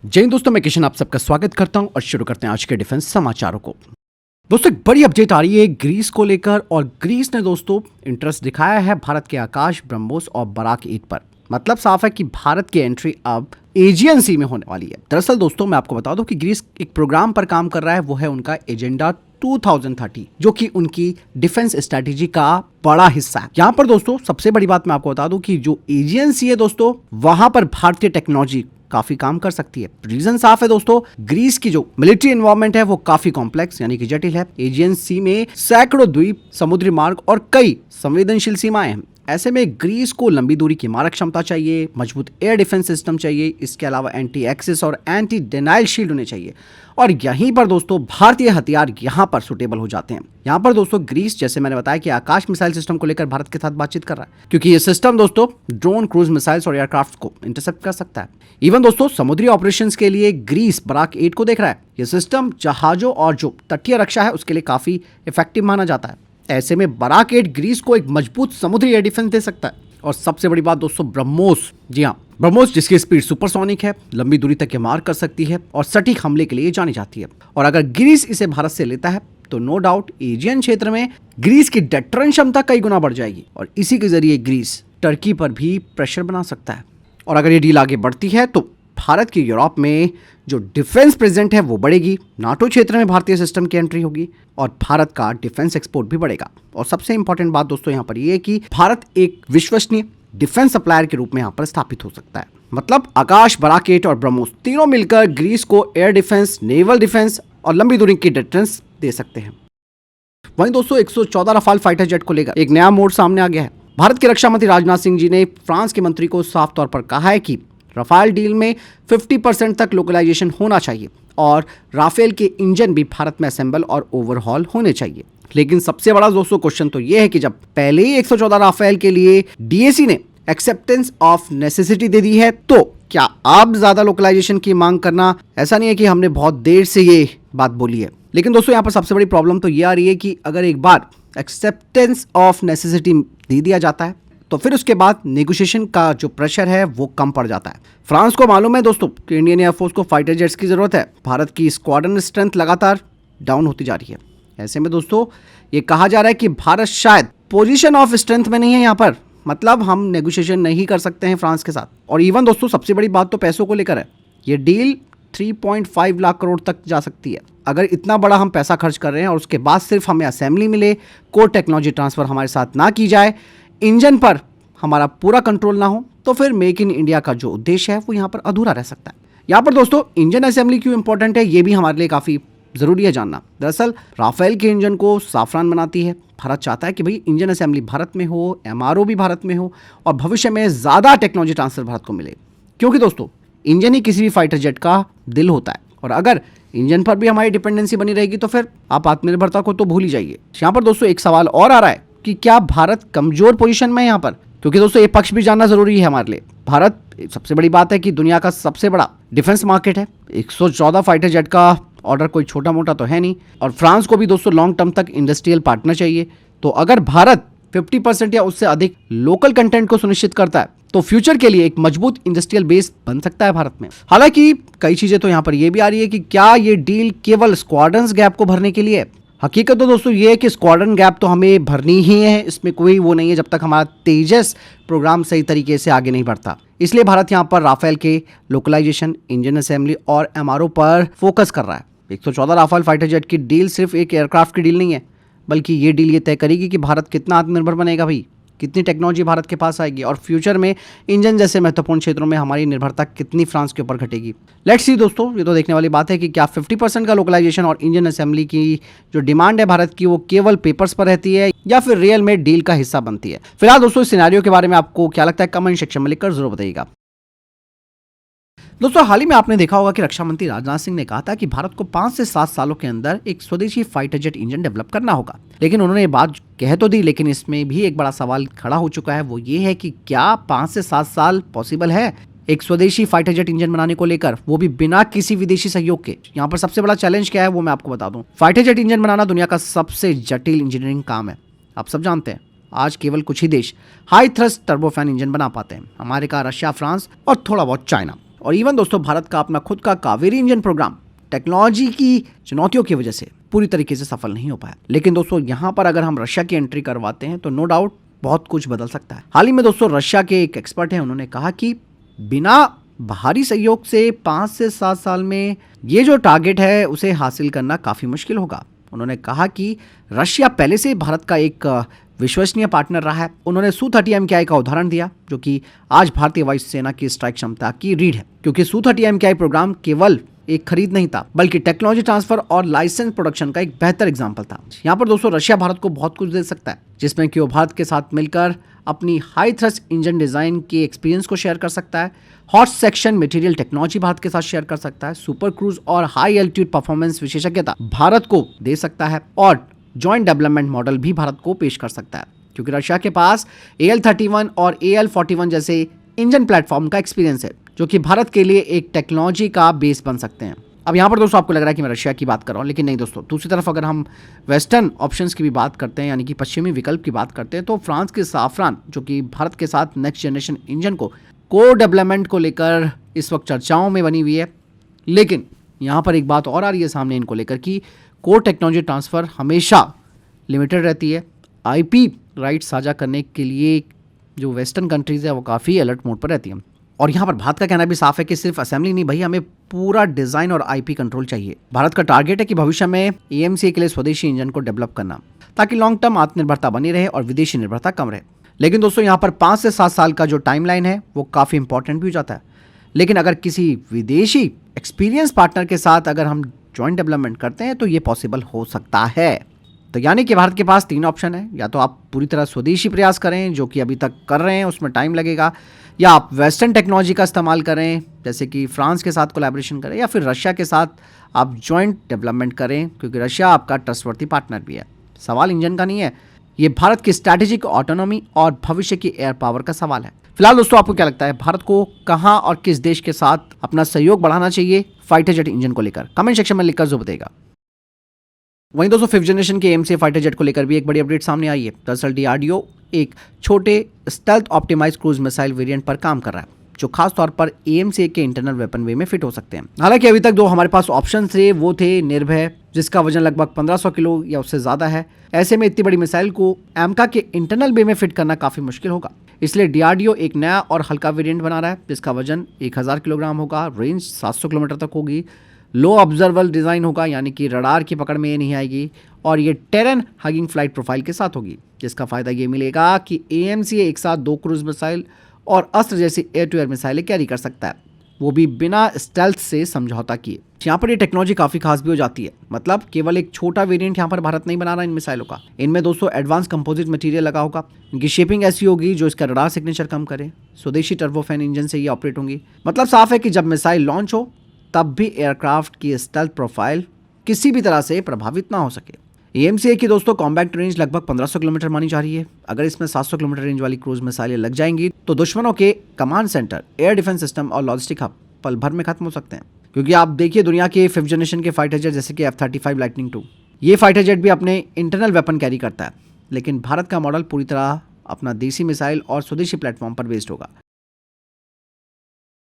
जय हिंद दोस्तों, मैं किशन आप सबका स्वागत करता हूं और शुरू करते हैं आज के डिफेंस समाचारों को। दोस्तों, एक बड़ी अपडेट आ रही है ग्रीस को लेकर और ग्रीस ने दोस्तों इंटरेस्ट दिखाया है भारत के आकाश, ब्रह्मोस और बराक 8 पर। मतलब साफ है कि भारत की एंट्री अब एजियन सी में होने वाली है। दरअसल दोस्तों, मैं आपको बता दूं कि ग्रीस एक प्रोग्राम पर काम कर रहा है, वो है उनका एजेंडा 2030, जो कि उनकी डिफेंस स्ट्रेटेजी का बड़ा हिस्सा है। यहाँ पर दोस्तों सबसे बड़ी बात मैं आपको बता दूं कि जो एजियन सी है दोस्तों, वहां पर भारतीय टेक्नोलॉजी काफी काम कर सकती है। रीजन साफ है दोस्तों, ग्रीस की जो मिलिट्री एनवायरनमेंट है वो काफी कॉम्प्लेक्स यानी कि जटिल है। एजियन सी में सैकड़ों द्वीप, समुद्री मार्ग और कई संवेदनशील सीमाएं हैं। ऐसे में ग्रीस को लंबी दूरी की मारक क्षमता चाहिए, मजबूत एयर डिफेंस सिस्टम चाहिए, इसके अलावा एंटी एक्सेस और एंटी डिनाइल शील्ड होने चाहिए। और यहीं पर दोस्तों भारतीय हथियार यहां पर सुटेबल हो जाते हैं। यहां पर दोस्तों ग्रीस, जैसे मैंने बताया कि आकाश मिसाइल सिस्टम को लेकर भारत के साथ बातचीत कर रहा है, क्योंकि ये सिस्टम दोस्तों ड्रोन, क्रूज मिसाइल्स और एयरक्राफ्ट को इंटरसेप्ट कर सकता है। इवन दोस्तों समुद्री ऑपरेशंस के लिए ग्रीस बराक 8 को देख रहा है। यह सिस्टम जहाजों और जो तटीय रक्षा है उसके लिए काफी इफेक्टिव माना जाता है। ऐसे में बराक 8 ग्रीस को एक मजबूत समुद्री एयर डिफेंस दे सकता है। और सबसे बड़ी बात दोस्तों, ब्रह्मोस, जी हाँ, ब्रह्मोस जिसकी स्पीड सुपरसोनिक है, लंबी दूरी तक ये मार कर सकती है और सटीक हमले के लिए जानी जाती है। और अगर ग्रीस इसे भारत से लेता है तो नो डाउट एजियन क्षेत्र में ग्रीस की डेटरेंस क्षमता कई गुना बढ़ जाएगी और इसी के जरिए ग्रीस टर्की पर भी प्रेशर बना सकता है। और अगर ये डील आगे बढ़ती है तो भारत की यूरोप में जो डिफेंस प्रेजेंट है वो बढ़ेगी, नाटो क्षेत्र में भारतीय सिस्टम की एंट्री होगी और भारत का डिफेंस एक्सपोर्ट भी बढ़ेगा। और सबसे इंपॉर्टेंट बात दोस्तों यहाँ पर ये है कि भारत एक विश्वसनीय डिफेंस सप्लायर के रूप में यहाँ पर स्थापित हो सकता है। मतलब आकाश, बराक 8 और ब्रह्मोस तीनों मिलकर ग्रीस को एयर डिफेंस, नेवल डिफेंस और लंबी दूरी की डिफेंस दे सकते हैं। वहीं दोस्तों 114 रफाल फाइटर जेट को लेकर एक नया मोड़ सामने आ गया है। भारत के रक्षा मंत्री राजनाथ सिंह जी ने फ्रांस के मंत्री को साफ तौर पर कहा है कि रफाल डील में 50% तक लोकलाइजेशन होना चाहिए और राफेल के इंजन भी भारत में असेंबल और ओवरहॉल होने चाहिए। लेकिन सबसे बड़ा दोस्तों क्वेश्चन तो यह है कि जब पहले ही 114 राफेल के लिए डीएसी ने एक्सेप्टेंस ऑफ नेसेसिटी दे दी है, तो क्या अब ज्यादा लोकलाइजेशन की मांग करना, ऐसा नहीं है कि हमने बहुत देर से ये बात बोली है। लेकिन दोस्तों यहाँ पर सबसे बड़ी प्रॉब्लम तो ये आ रही है कि अगर एक बार एक्सेप्टेंस ऑफ नेसेसिटी दे दिया जाता है तो फिर उसके बाद नेगोशिएशन का जो प्रेशर है वो कम पड़ जाता है। फ्रांस को मालूम है दोस्तों कि इंडियन एयरफोर्स को फाइटर जेट्स की जरूरत है। भारत की स्क्वाड्रन स्ट्रेंथ लगातार डाउन होती जा रही है। ऐसे में दोस्तों ये कहा जा रहा है कि भारत शायद पोजीशन ऑफ स्ट्रेंथ में नहीं है यहाँ पर, मतलब हम नेगोशिएशन नहीं कर सकते हैं फ्रांस के साथ। और इवन दोस्तों सबसे बड़ी बात तो पैसों को लेकर है। ये डील 3.5 लाख करोड़ तक जा सकती है। अगर इतना बड़ा हम पैसा खर्च कर रहे हैं और उसके बाद सिर्फ हमें असेंबली मिले, कोर टेक्नोलॉजी ट्रांसफर हमारे साथ ना की जाए, इंजन पर हमारा पूरा कंट्रोल ना हो, तो फिर मेक इन इंडिया का जो उद्देश्य है वो यहाँ पर अधूरा रह सकता है। यहाँ पर दोस्तों इंजन असेंबली क्यों इंपॉर्टेंट है ये भी हमारे लिए काफी जरूरी है जानना। दरअसल राफेल के इंजन को साफरान बनाती है। भारत चाहता है कि भाई इंजन असेंबली भारत में हो, एमआरओ भी भारत में हो और भविष्य में ज्यादा टेक्नोलॉजी ट्रांसफर भारत को मिले, क्योंकि दोस्तों इंजन ही किसी भी फाइटर जेट का दिल होता है। और अगर इंजन पर भी हमारी डिपेंडेंसी बनी रहेगी तो फिर आप आत्मनिर्भरता को तो भूल ही जाइए। यहाँ पर दोस्तों एक सवाल और आ रहा है कि क्या भारत कमजोर पोजीशन में है यहाँ पर, क्योंकि दोस्तों ये पक्ष भी जानना जरूरी है हमारे लिए। भारत, सबसे बड़ी बात है कि दुनिया का सबसे बड़ा डिफेंस मार्केट है। 114 फाइटर जेट का ऑर्डर कोई छोटा मोटा तो है नहीं और फ्रांस को भी दोस्तों लॉन्ग टर्म तक इंडस्ट्रियल पार्टनर चाहिए। तो अगर भारत 50% या उससे अधिक लोकल कंटेंट को सुनिश्चित करता है तो फ्यूचर के लिए एक मजबूत इंडस्ट्रियल बेस बन सकता है भारत में। हालांकि कई चीजें तो यहाँ पर यह भी आ रही है कि क्या ये डील केवल स्क्वाड्रंस गैप को भरने के लिए है। हकीकत तो दोस्तों ये है कि स्क्वाड्रन गैप तो हमें भरनी ही है, इसमें कोई वो नहीं है जब तक हमारा तेजस प्रोग्राम सही तरीके से आगे नहीं बढ़ता। इसलिए भारत यहाँ पर राफेल के लोकलाइजेशन, इंजन असेंबली और एमआरओ पर फोकस कर रहा है। 114 राफेल फाइटर जेट की डील सिर्फ एक एयरक्राफ्ट की डील नहीं है, बल्कि ये डील ये तय करेगी कि भारत कितना आत्मनिर्भर बनेगा, भाई कितनी टेक्नोलॉजी भारत के पास आएगी और फ्यूचर में इंजन जैसे महत्वपूर्ण क्षेत्रों में हमारी निर्भरता कितनी फ्रांस के ऊपर घटेगी। लेट्स सी दोस्तों, ये तो देखने वाली बात है कि क्या 50% का लोकलाइजेशन और इंजन असेंबली की जो डिमांड है भारत की वो केवल पेपर्स पर रहती है या फिर रियल में डील का हिस्सा बनती है। फिलहाल दोस्तों इस सिनेरियो के बारे में आपको क्या लगता है, कमेंट सेक्शन में लिखकर जरूर बताइएगा। दोस्तों हाल ही में आपने देखा होगा कि रक्षा मंत्री राजनाथ सिंह ने कहा था कि भारत को 5 से 7 सालों के अंदर एक स्वदेशी फाइटर जेट इंजन डेवलप करना होगा। लेकिन उन्होंने ये बात कह तो दी, लेकिन इसमें भी एक बड़ा सवाल खड़ा हो चुका है। वो ये है कि क्या 5 से 7 साल पॉसिबल है एक स्वदेशी फाइटर जेट इंजन बनाने को लेकर, वो भी बिना किसी विदेशी सहयोग के। यहाँ पर सबसे बड़ा चैलेंज क्या है वो मैं आपको बता दूं। फाइटर जेट इंजन बनाना दुनिया का सबसे जटिल इंजीनियरिंग काम है। आप सब जानते हैं आज केवल कुछ ही देश हाई थ्रस्ट टर्बोफैन इंजन बना पाते हैं। अमेरिका, रशिया, फ्रांस और थोड़ा बहुत चाइना। और इवन दोस्तों भारत का अपना खुद का कावेरी इंजन प्रोग्राम टेक्नोलॉजी की चुनौतियों की वजह से पूरी तरीके से सफल नहीं हो पाया। लेकिन दोस्तों यहाँ पर अगर हम रशिया की एंट्री करवाते हैं तो नो डाउट बहुत कुछ बदल सकता है। हाल ही में दोस्तों रशिया के एक एक्सपर्ट हैं, उन्होंने कहा कि बिना बाहरी सहयोग से 5 से 7 साल में ये जो टारगेट है उसे हासिल करना काफ़ी मुश्किल होगा। उन्होंने कहा कि रशिया पहले से भारत का एक विश्वसनीय पार्टनर रहा है। उन्होंने Su-30 MKI का उदाहरण दिया जो कि आज भारतीय वायुसेना की स्ट्राइक क्षमता की रीढ़ है, क्योंकि Su-30 MKI प्रोग्राम केवल एक खरीद नहीं था बल्कि टेक्नोलॉजी ट्रांसफर और लाइसेंस प्रोडक्शन का एक बेहतर एग्जाम्पल था। यहाँ पर दोस्तों रशिया भारत को बहुत कुछ दे सकता है, जिसमें कि वो भारत के साथ मिलकर अपनी हाई थ्रस्ट इंजन डिजाइन के एक्सपीरियंस को शेयर कर सकता है, hot section material technology Bharat के साथ शेयर कर सकता है, सुपर क्रूज और हाई एल्टीट्यूड परफॉर्मेंस विशेषज्ञता भारत को दे सकता है और जॉइंट डेवलपमेंट मॉडल भी भारत को पेश कर सकता है, क्योंकि रशिया के पास AL-31 और AL-41 जैसे इंजन प्लेटफॉर्म का एक्सपीरियंस है जो कि भारत के लिए एक टेक्नोलॉजी का बेस बन सकते हैं। अब यहाँ पर दोस्तों आपको लग रहा है कि मैं रशिया की बात कर रहा हूँ, लेकिन नहीं दोस्तों, दूसरी तरफ अगर हम वेस्टर्न ऑप्शंस की भी बात करते हैं यानी कि पश्चिमी विकल्प की बात करते हैं तो फ्रांस के साफरान जो कि भारत के साथ नेक्स्ट जनरेशन इंजन को डेवलपमेंट को लेकर इस वक्त चर्चाओं में बनी हुई है। लेकिन यहाँ पर एक बात और आ रही है सामने इनको लेकर कि कोर टेक्नोलॉजी ट्रांसफ़र हमेशा लिमिटेड रहती है। IP राइट साझा करने के लिए जो वेस्टर्न कंट्रीज़ है वो काफ़ी अलर्ट मोड पर रहती हैं। और यहाँ पर भारत का कहना भी साफ है कि सिर्फ असेंबली नहीं भाई, हमें पूरा डिज़ाइन और IP कंट्रोल चाहिए। भारत का टारगेट है कि भविष्य में AMCA के लिए स्वदेशी इंजन को डेवलप करना, ताकि लॉन्ग टर्म आत्मनिर्भरता बनी रहे और विदेशी निर्भरता कम रहे। लेकिन दोस्तों यहाँ पर 5 से 7 साल का जो टाइमलाइन है वो काफ़ी इंपॉर्टेंट भी हो जाता है। लेकिन अगर किसी विदेशी एक्सपीरियंस पार्टनर के साथ अगर हम जॉइंट डेवलपमेंट करते हैं तो ये पॉसिबल हो सकता है। तो यानी कि भारत के पास 3 ऑप्शन है, या तो आप पूरी तरह स्वदेशी प्रयास करें जो कि अभी तक कर रहे हैं, उसमें टाइम लगेगा, या आप वेस्टर्न टेक्नोलॉजी का इस्तेमाल करें जैसे कि फ्रांस के साथ कोलैबोरेशन करें, या फिर रशिया के साथ आप जॉइंट डेवलपमेंट करें क्योंकि रशिया आपका ट्रस्टवर्दी पार्टनर भी है। सवाल इंजन का नहीं है, ये भारत की स्ट्रैटेजिक ऑटोनॉमी और भविष्य की एयर पावर का सवाल है। फिलहाल दोस्तों आपको क्या लगता है, भारत को कहां और किस देश के साथ अपना सहयोग बढ़ाना चाहिए फाइटर जेट इंजन को लेकर? कमेंट सेक्शन में लिखकर जरूर बताइएगा। वहीं दोस्तों 5th जनरेशन के AMCA फाइटर जेट को लेकर भी एक बड़ी अपडेट सामने आई है। दरअसल DRDO एक छोटे stealth optimise cruise missile variant पर काम कर रहा है जो खास तौर पर AMCA के इंटरनल वेपन वे में फिट हो सकते हैं। हालांकि अभी तक जो हमारे पास ऑप्शन थे वो थे निर्भय, जिसका वजन लगभग 1500 किलो या उससे ज़्यादा है। ऐसे में इतनी बड़ी मिसाइल को AMCA के इंटरनल वे में फिट करना काफ़ी मुश्किल होगा, इसलिए DRDO एक नया और हल्का वेरिएंट बना रहा है जिसका वजन 1000 किलोग्राम होगा, रेंज 700 किलोमीटर तक होगी, लो ऑब्जर्वेबल डिज़ाइन होगा यानी कि रडार की पकड़ में ये नहीं आएगी, और ये टेरन हगिंग फ्लाइट प्रोफाइल के साथ होगी, जिसका फ़ायदा ये मिलेगा कि AMCA एक साथ 2 क्रूज मिसाइल और अस्त्र जैसी एयर टू एयर मिसाइलें कैरी कर सकता है, वो भी बिना स्टेल्थ से समझौता किए। यहाँ पर ये टेक्नोलॉजी काफ़ी खास भी हो जाती है, मतलब केवल एक छोटा वेरिएंट यहाँ पर भारत नहीं बना रहा इन मिसाइलों का। इनमें दोस्तों एडवांस कंपोजिट मटेरियल लगा होगा, इनकी शेपिंग ऐसी होगी जो इसका रडार सिग्नेचर कम करे, स्वदेशी टर्बोफैन इंजन से ये ऑपरेट होंगी। मतलब साफ है कि जब मिसाइल लॉन्च हो तब भी एयरक्राफ्ट की स्टेल्थ प्रोफाइल किसी भी तरह से प्रभावित ना हो सके। AMCA की दोस्तों कॉम्बैक्ट रेंज लगभग 1500 किलोमीटर मानी जा रही है। अगर इसमें 700 किलोमीटर रेंज वाली क्रूज मिसाइलें लग जाएंगी तो दुश्मनों के command centre, air defence system और लॉजिस्टिक हब पल भर में खत्म हो सकते हैं। क्योंकि आप देखिए दुनिया के 5th जनरेशन के फाइटर जेट जैसे कि F-35 लाइटनिंग II, ये फाइटर जेट भी अपने इंटरनल वेपन कैरी करता है, लेकिन भारत का मॉडल पूरी तरह अपना देसी मिसाइल और स्वदेशी प्लेटफॉर्म पर बेस्ड होगा।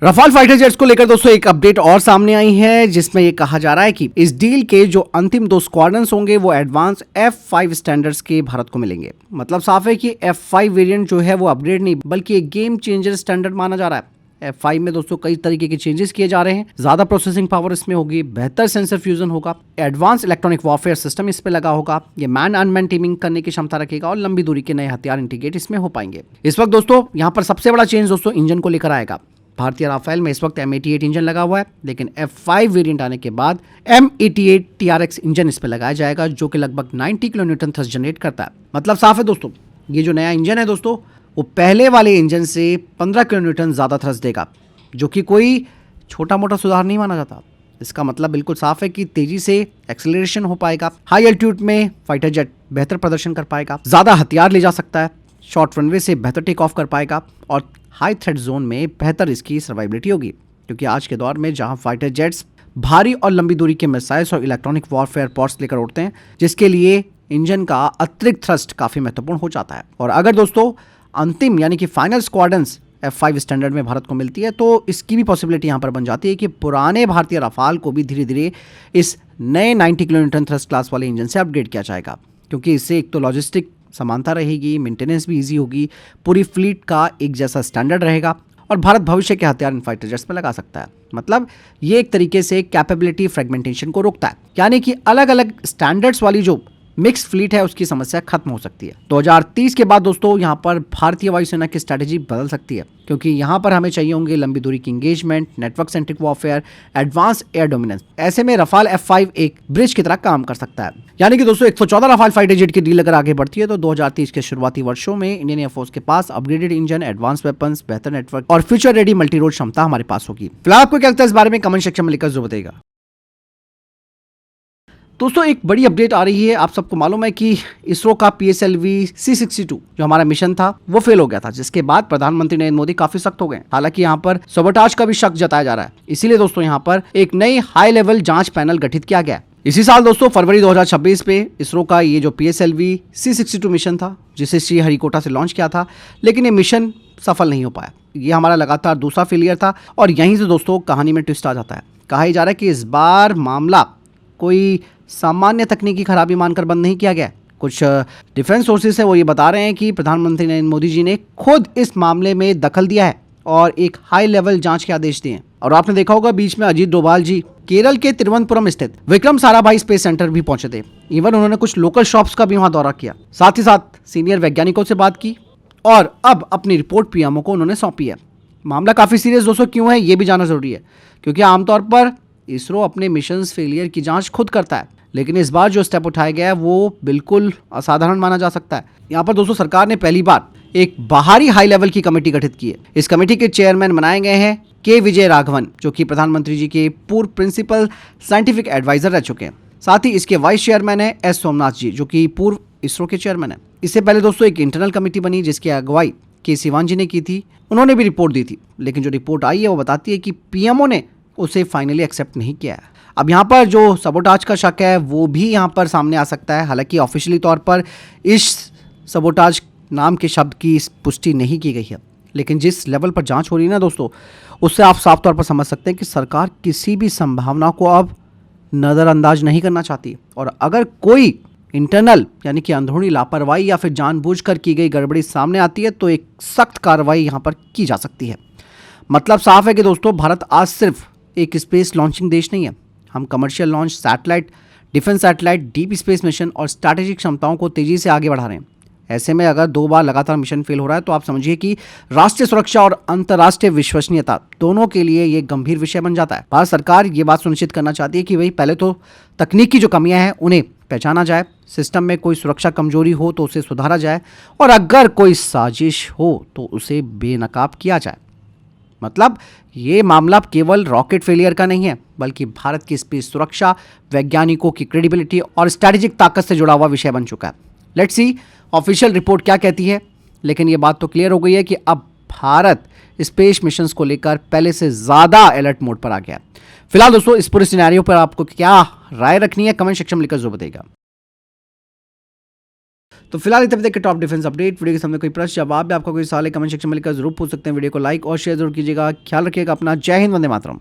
रफाल फाइटर जेट्स को लेकर दोस्तों एक अपडेट और सामने आई है जिसमें ये कहा जा रहा है कि इस डील के जो अंतिम 2 स्क्वाड्रन्स होंगे वो एडवांस F5 स्टैंडर्ड्स के भारत को मिलेंगे। मतलब साफ है कि F5 वेरिएंट जो है वो अपग्रेड नहीं बल्कि एक गेम चेंजर स्टैंडर्ड माना जा रहा है। F5 में दोस्तों कई तरीके के चेंजेस किए जा रहे हैं, ज्यादा प्रोसेसिंग पावर इसमें होगी, बेहतर सेंसर फ्यूजन होगा, एडवांस इलेक्ट्रॉनिक वॉरफेयर सिस्टम इस पे लगा होगा, ये मैन अनमैन टीमिंग करने की क्षमता रखेगा और लंबी दूरी के नए हथियार इंटीग्रेट इसमें हो पाएंगे। इस वक्त दोस्तों यहाँ पर सबसे बड़ा चेंज दोस्तों इंजन को लेकर आएगा। भारतीय राफेल में इस वक्त M88 इंजन लगा हुआ है, लेकिन F5 वेरिएंट आने के बाद M88 TRX इंजन इस पर लगाया जाएगा जो कि लगभग 90 किलो न्यूटन थ्रस्ट जनरेट करता है। मतलब साफ है दोस्तों, ये जो नया इंजन है दोस्तों वो पहले वाले इंजन से 15 किलो न्यूटन ज़्यादा थ्रस्ट देगा, जो कि कोई छोटा मोटा सुधार नहीं माना जाता। इसका मतलब बिल्कुल साफ है कि तेजी से एक्सेलरेशन हो पाएगा, हाई एल्टीट्यूड में फाइटर जेट बेहतर प्रदर्शन कर पाएगा, ज़्यादा हथियार ले जा सकता है, शॉर्ट रनवे से बेहतर टेक ऑफ कर पाएगा और हाई थ्रेट जोन में बेहतर इसकी सर्वाइबिलिटी होगी। क्योंकि आज के दौर में जहां फाइटर जेट्स भारी और लंबी दूरी के मिसाइल्स और इलेक्ट्रॉनिक वॉरफेयर पॉड्स लेकर उड़ते हैं, जिसके लिए इंजन का अतिरिक्त थ्रस्ट काफ़ी महत्वपूर्ण हो जाता है। और अगर दोस्तों अंतिम यानी कि फाइनल स्क्वाड्रन्स F5 स्टैंडर्ड में भारत को मिलती है, तो इसकी भी पॉसिबिलिटी यहाँ पर बन जाती है कि पुराने भारतीय रफाल को भी धीरे धीरे इस नए 90 किलो न्यूटन थ्रस्ट क्लास वाले इंजन से अपग्रेड किया जाएगा, क्योंकि इससे एक तो लॉजिस्टिक समानता रहेगी, मेंटेनेंस भी ईजी होगी, पूरी फ्लीट का एक जैसा स्टैंडर्ड रहेगा और भारत भविष्य के हथियार इन फाइटर जेट्स में लगा सकता है। मतलब ये एक तरीके से कैपेबिलिटी फ्रेगमेंटेशन को रोकता है, यानी कि अलग अलग स्टैंडर्ड्स वाली जो मिक्स फ्लीट है उसकी समस्या खत्म हो सकती है। 2030 के बाद दोस्तों यहाँ पर भारतीय वायुसेना की स्ट्रैटेजी बदल सकती है, क्योंकि यहाँ पर हमें चाहिए होंगे लंबी दूरी की engagement, network centric warfare, advance air dominance. ऐसे में रफाल F5 एक ब्रिज की तरह काम कर सकता है। यानी कि दोस्तों 114 रफाल फाइटर जेट की डील अगर आगे बढ़ती है तो 2030 के शुरुआती वर्षों में इंडियन एयरफोर्स के पास अपग्रेडेड इंजन, एडवांस वेपन्स, बेहतर नेटवर्क और फ्यूचर रेडी मल्टी रोड क्षमता हमारे पास होगी। फिलहाल आपको क्या लगता है इस बारे में कमेंट सेक्शन में लिखकर जरूर बताइएगा। दोस्तों एक बड़ी अपडेट आ रही है। आप सबको मालूम है कि इसरो का PSLV C62 जो हमारा मिशन था वो फेल हो गया था, जिसके बाद प्रधानमंत्री नरेंद्र मोदी काफी सख्त हो गए। हालांकि यहाँ पर सबोटाज का भी शक जताया जा रहा है, इसीलिए दोस्तों यहाँ पर एक नई हाई लेवल जांच पैनल गठित किया गया। इसी साल दोस्तों फरवरी 2026 पे इसरो का ये जो PSLV C62 मिशन था, जिसे श्रीहरिकोटा से लॉन्च किया था, लेकिन ये मिशन सफल नहीं हो पाया। ये हमारा लगातार दूसरा फेलियर था और यहीं से दोस्तों कहानी में ट्विस्ट आ जाता है। कहा ही जा रहा है कि इस बार मामला कोई सामान्य तकनीकी खराबी मानकर बंद नहीं किया गया। कुछ डिफेंस सोर्सेस है वो ये बता रहे हैं कि प्रधानमंत्री नरेंद्र मोदी जी ने खुद इस मामले में दखल दिया है और एक हाई लेवल जांच के आदेश दिए हैं। और आपने देखा होगा बीच में अजीत डोभाल जी केरल के तिरुवनंतपुरम स्थित विक्रम साराभाई स्पेस सेंटर भी पहुंचे थे। इवन उन्होंने कुछ लोकल शॉप्स का भी वहां दौरा किया, साथ ही साथ सीनियर वैज्ञानिकों से बात की और अब अपनी रिपोर्ट PMO को उन्होंने सौंपी है। मामला काफी सीरियस दोस्तों क्यों है ये भी जानना जरूरी है, क्योंकि आमतौर पर इसरो अपने मिशन फेलियर की जांच खुद करता है, लेकिन इस बार जो स्टेप उठाया गया है वो बिल्कुल असाधारण माना जा सकता है। यहाँ पर दोस्तों सरकार ने पहली बार एक बाहरी हाई लेवल की कमेटी गठित की है। इस कमेटी के चेयरमैन बनाए गए हैं के विजय राघवन, जो कि प्रधानमंत्री जी के पूर्व प्रिंसिपल साइंटिफिक एडवाइजर रह चुके हैं। साथ ही इसके वाइस चेयरमैन है S सोमनाथ जी, जो कि पूर्व इसरो के चेयरमैन है। इससे पहले दोस्तों एक इंटरनल कमेटी बनी जिसकी अगुवाई के सिवान जी ने की थी। उन्होंने भी रिपोर्ट दी थी, लेकिन जो रिपोर्ट आई है वो बताती है कि PMO ने उसे फाइनली एक्सेप्ट नहीं किया है। अब यहाँ पर जो सबोटाज का शक है वो भी यहाँ पर सामने आ सकता है। हालांकि ऑफिशियली तौर पर इस सबोटाज नाम के शब्द की पुष्टि नहीं की गई है, लेकिन जिस लेवल पर जांच हो रही है ना दोस्तों, उससे आप साफ तौर पर समझ सकते हैं कि सरकार किसी भी संभावना को अब नज़रअंदाज नहीं करना चाहती। और अगर कोई इंटरनल यानी कि अंदरूनी लापरवाही या फिर जानबूझकर की गई गड़बड़ी सामने आती है तो एक सख्त कार्रवाई यहाँ पर की जा सकती है। मतलब साफ है कि दोस्तों भारत आज सिर्फ एक स्पेस लॉन्चिंग देश नहीं है, हम commercial launch, satellite, defence satellite, deep space mission और स्ट्रैटेजिक क्षमताओं को तेजी से आगे बढ़ा रहे हैं। ऐसे में अगर 2 बार लगातार मिशन फेल हो रहा है तो आप समझिए कि राष्ट्रीय सुरक्षा और अंतर्राष्ट्रीय विश्वसनीयता दोनों के लिए ये गंभीर विषय बन जाता है। भारत सरकार ये बात सुनिश्चित करना चाहती है कि भाई पहले तो तकनीकी जो कमियां हैं उन्हें पहचाना जाए, सिस्टम में कोई सुरक्षा कमजोरी हो तो उसे सुधारा जाए और अगर कोई साजिश हो तो उसे बेनकाब किया जाए। मतलब ये मामला केवल रॉकेट फेलियर का नहीं है, बल्कि भारत की स्पेस सुरक्षा, वैज्ञानिकों की क्रेडिबिलिटी और स्ट्रैटेजिक ताकत से जुड़ा हुआ विषय बन चुका है। लेट्स सी ऑफिशियल रिपोर्ट क्या कहती है, लेकिन ये बात तो क्लियर हो गई है कि अब भारत स्पेस मिशंस को लेकर पहले से ज़्यादा अलर्ट मोड पर आ गया है। फिलहाल दोस्तों इस पूरे सिनेरियो पर आपको क्या राय रखनी है कमेंट सेक्शन में लिखकर जरूर बताइएगा। तो फिलहाल इतने तक के टॉप डिफेंस अपडेट। वीडियो के सामने कोई प्रश्न जवाब या आपका कोई सवाल है कमेंट सेक्शन में लिखकर जरूर पूछ सकते हैं। वीडियो को लाइक और शेयर जरूर कीजिएगा। ख्याल रखिएगा अपना। जय हिंद, वंदे मातरम।